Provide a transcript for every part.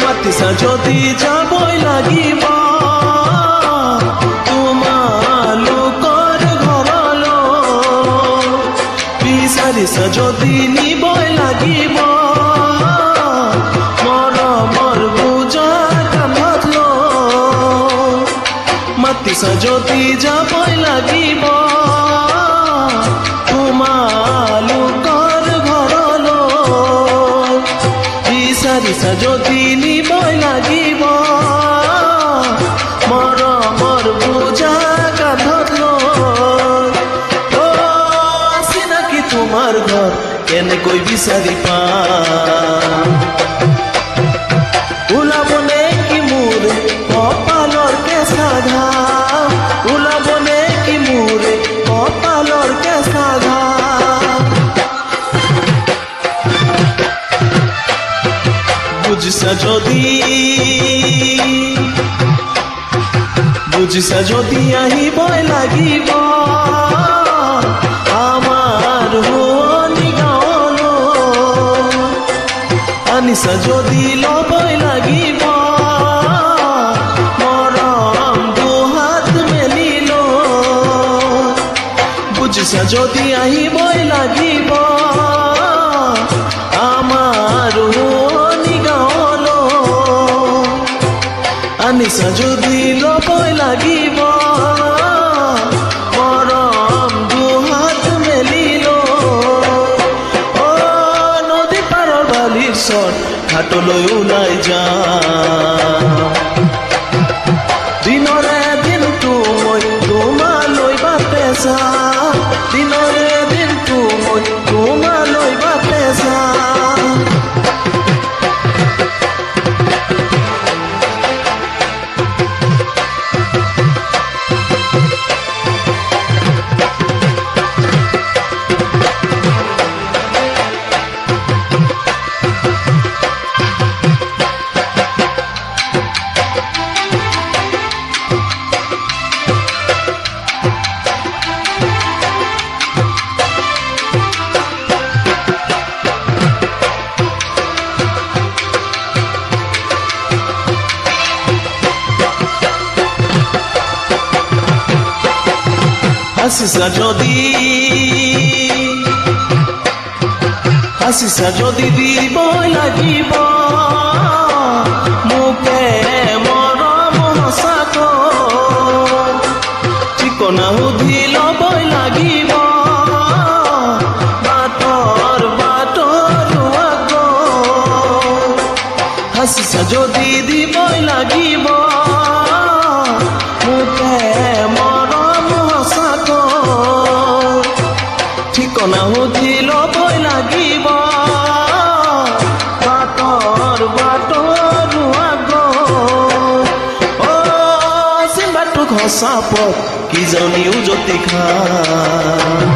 মাতিছা যদি যাবই লাগিব তোমালোকৰ ঘৰলৈ বিচাৰিছা যদি নিবই লাগিব মৰমৰ বোজা কান্ধত লৈ মাতিছা যদি যাবই লাগিব তোমালোকৰ ঘৰলৈ বিচাৰিছা যদি নিবই লাগিব মৰমৰ বোজা কান্ধত লৈ চিনাকি তোমাৰ ঘৰ কেনেকৈ বিচাৰি পাম ওলাব নেকি মোৰ কপালৰ কেঁচা ঘাম ওলাব নেকি মোৰ কপালৰ কেঁচা ঘাম বুজিছা যদি আহিবই লাগিব আমাৰ শুৱনি গাঁৱলৈ আনিছা যদি ল'বই লাগিব মৰম দুহাত মেলি লৈ বুজিছা যদি আহিবই লাগিব আমাৰ শুৱনি গাঁৱলৈ আনিছা যদি ল'বই লাগিব মৰম দুহাত মেলি লৈ নদী পাৰৰ বালিৰ চৰ ঘাটলৈ ওলাই যাম দিনৰে দিনটো মই তোমালৈ বাটে যাম দিনৰে দিনটো মই তোমালৈ বাটে যাম হাসিছা যদি দিবই লাগিব মোকে মৰম সঁচাকৈ ঠিকনা সুধি ল'বই লাগিব বাটৰ আগত হাসিছা যদি দিবই লাগিব মোকে মৰম সঁচাকৈ ঠিকনা সুধি ল'বই লাগিব বাটৰ আগত চিন্তাটো ঘচা পথ কিজনীও জ্যোতি খান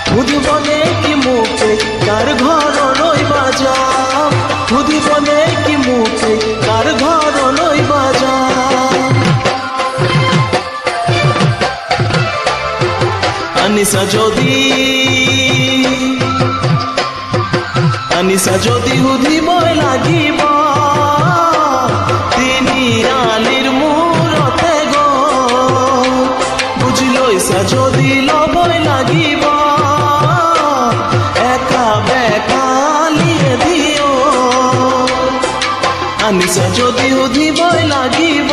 সুধিবনে কি মোকে কাৰ ঘৰলৈ বাজাম সুধিবনে কি মোকে কাৰ ঘৰলৈ বাজাম আনিছা যদি সুধিবই লাগিব তিনিআলিৰ মূৰতে গৈ বুজি লৈছা যদি ল'বই লাগিব একা বেকালিয়ে দিও আনিছা যদি সুধিবই লাগিব